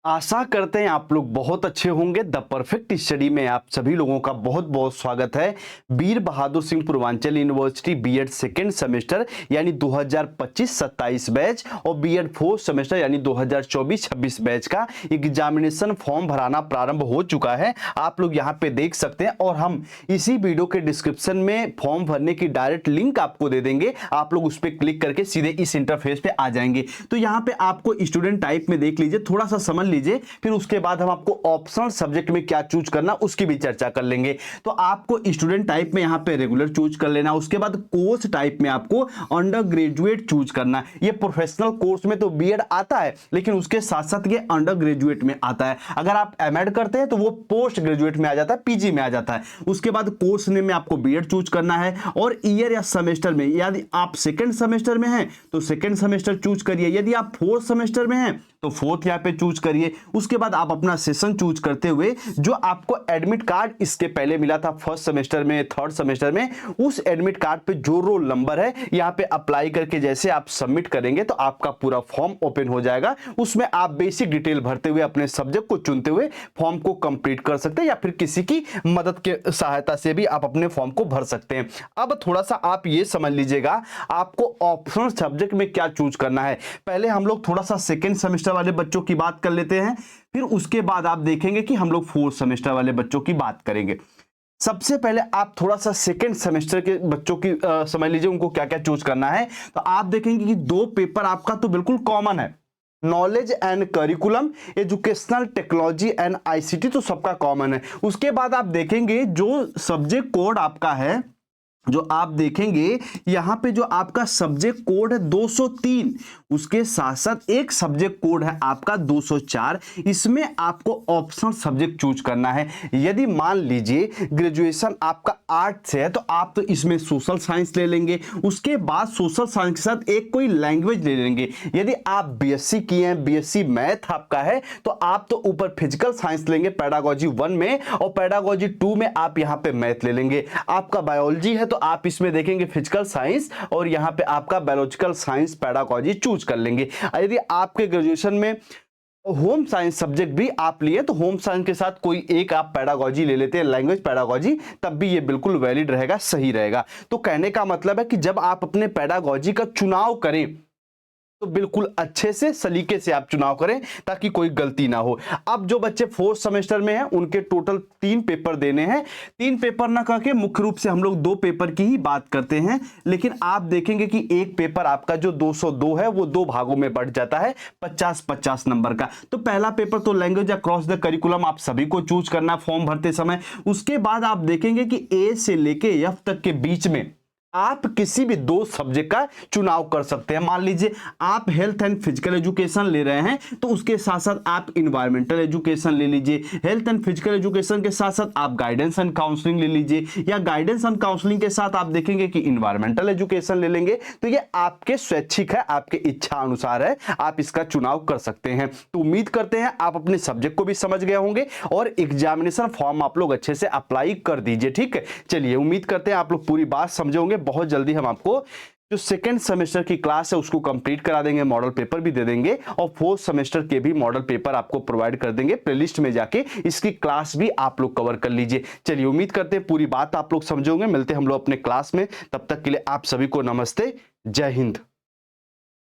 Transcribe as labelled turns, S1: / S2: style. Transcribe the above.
S1: आशा करते हैं आप लोग बहुत अच्छे होंगे। द परफेक्ट स्टडी में आप सभी लोगों का बहुत बहुत स्वागत है। Veer Bahadur Singh Purvanchal university B Ed second semester यानी 2025-27 बैच और बीएड फोर्थ सेमेस्टर यानी 2024-26 बैच का एग्जामिनेशन फॉर्म भराना प्रारंभ हो चुका है। आप लोग यहाँ पे देख सकते हैं और हम इसी वीडियो के डिस्क्रिप्शन में फॉर्म भरने की डायरेक्ट लिंक आपको दे देंगे। आप लोग उस पर क्लिक करके सीधे इस इंटरफेस पे आ जाएंगे। तो यहाँ पे आपको स्टूडेंट टाइप में देख लीजिए, थोड़ा सा समझ लीजिए, फिर उसके बाद हम आपको ऑप्शनल सब्जेक्ट में क्या चूज करना उसकी भी चर्चा कर लेंगे। तो आपको स्टूडेंट टाइप में यहां पे रेगुलर चूज कर लेना। उसके बाद कोर्स टाइप में आपको अंडर ग्रेजुएट चूज करना। ये प्रोफेशनल कोर्स में तो बीएड आता है, लेकिन उसके साथ साथ ये अंडर ग्रेजुएट में आता है। अगर आप एमएड करते हैं तो वो पोस्ट ग्रेजुएट में आ जाता है, पीजी में आ जाता है। उसके बाद कोर्स नेम में आपको बीएड चूज करना है और ईयर या सेमेस्टर में, यदि आप सेकेंड सेमेस्टर में हैं तो सेकेंड सेमेस्टर चूज करिए, यदि आप फोर्थ सेमेस्टर में हैं तो फोर्थ यहाँ पे चूज करिए। उसके बाद आप अपना सेशन चूज करते हुए जो आपको एडमिट कार्ड इसके पहले मिला था फर्स्ट सेमेस्टर में, थर्ड सेमेस्टर में, उस एडमिट कार्ड पे जो रोल नंबर है यहाँ पे अप्लाई करके जैसे आप सबमिट करेंगे तो आपका पूरा फॉर्म ओपन हो जाएगा। उसमें आप बेसिक डिटेल भरते हुए अपने सब्जेक्ट को चुनते हुए फॉर्म को कंप्लीट कर सकते हैं या फिर किसी की मदद के सहायता से भी आप अपने फॉर्म को भर सकते हैं। अब थोड़ा सा आप ये समझ लीजिएगा आपको ऑप्शनल सब्जेक्ट में क्या चूज करना है। पहले हम लोग थोड़ा सा सेकेंड सेमेस्टर वाले बच्चों की बात कर लेते हैं, फिर उसके बाद आप देखेंगे कि हम लोग फोर्थ सेमेस्टर वाले बच्चों की बात करेंगे। सबसे पहले आप थोड़ा सा सेकेंड सेमेस्टर के बच्चों की समझ लीजिए उनको क्या क्या चूज करना है। तो आप देखेंगे कि दो पेपर आपका तो बिल्कुल कॉमन है, knowledge and curriculum, educational technology and ICT, तो सबका कॉमन है। उसके बाद आप देखेंगे जो सब्जेक्ट कोड आपका है, जो आप देखेंगे यहां पे जो आपका सब्जेक्ट कोड है 203, उसके साथ साथ एक सब्जेक्ट कोड है आपका 204। इसमें आपको ऑप्शनल सब्जेक्ट चूज करना है। यदि मान लीजिए ग्रेजुएशन आपका आर्ट से है तो आप तो इसमें सोशल साइंस ले लेंगे, उसके बाद सोशल साइंस के साथ एक कोई लैंग्वेज ले लेंगे। यदि आप बीएससी किए हैं, बीएससी मैथ आपका है, तो आप तो ऊपर फिजिकल साइंस लेंगे पेडागोजी 1 में और पेडागोजी 2 में आप यहां पे मैथ ले लेंगे। आपका बायोलॉजी है तो आप इसमें देखेंगे फिजिकल साइंस और यहां पे आपका बायोलॉजिकल साइंस पेडागोजी चूज कर लेंगे। यदि आपके ग्रेजुएशन में होम साइंस सब्जेक्ट भी आप लिए तो होम साइंस के साथ कोई एक आप पेडागोजी ले लेते हैं, लैंग्वेज पेडागोजी, तब भी ये बिल्कुल वैलिड रहेगा, सही रहेगा। तो कहने का मतलब है कि जब आप अपने पेडागोजी का चुनाव करें तो बिल्कुल अच्छे से सलीके से आप चुनाव करें ताकि कोई गलती ना हो। अब जो बच्चे फोर्थ सेमेस्टर में हैं उनके टोटल 3 पेपर देने हैं। 3 पेपर ना करके मुख्य रूप से हम लोग 2 पेपर की ही बात करते हैं, लेकिन आप देखेंगे कि एक पेपर आपका जो 202 है वो 2 भागों में बढ़ जाता है 50-50 नंबर का। तो पहला पेपर तो लैंग्वेज अक्रॉस द करिकुलम आप सभी को चूज करना फॉर्म भरते समय। उसके बाद आप देखेंगे कि ए से लेके एफ तक के बीच में आप किसी भी 2 सब्जेक्ट का चुनाव कर सकते हैं। मान लीजिए आप हेल्थ एंड फिजिकल एजुकेशन ले रहे हैं तो उसके साथ साथ आप इन्वायरमेंटल एजुकेशन ले लीजिए, हेल्थ एंड फिजिकल एजुकेशन के साथ साथ आप गाइडेंस एंड काउंसलिंग ले लीजिए, या गाइडेंस एंड काउंसलिंग के साथ आप देखेंगे कि इन्वायरमेंटल एजुकेशन ले लेंगे। तो ये आपके स्वैच्छिक है, आपके इच्छा अनुसार है, आप इसका चुनाव कर सकते हैं। तो उम्मीद करते हैं आप अपने सब्जेक्ट को भी समझ गए होंगे और एग्जामिनेशन फॉर्म आप लोग अच्छे से अप्लाई कर दीजिए। ठीक है, चलिए उम्मीद करते हैं आप लोग पूरी बात समझे होंगे। बहुत जल्दी हम आपको जो सेकेंड सेमेस्टर की क्लास है उसको कंप्लीट करा देंगे, मॉडल पेपर भी दे देंगे और फोर्थ सेमेस्टर के भी मॉडल पेपर आपको प्रोवाइड कर देंगे। प्लेलिस्ट में जाके इसकी क्लास भी आप लोग कवर कर लीजिए। चलिए उम्मीद करते हैं पूरी बात आप लोग समझे होंगे। मिलते हैं हम लोग अपने क्लास में, तब तक के लिए आप सभी को नमस्ते, जय हिंद।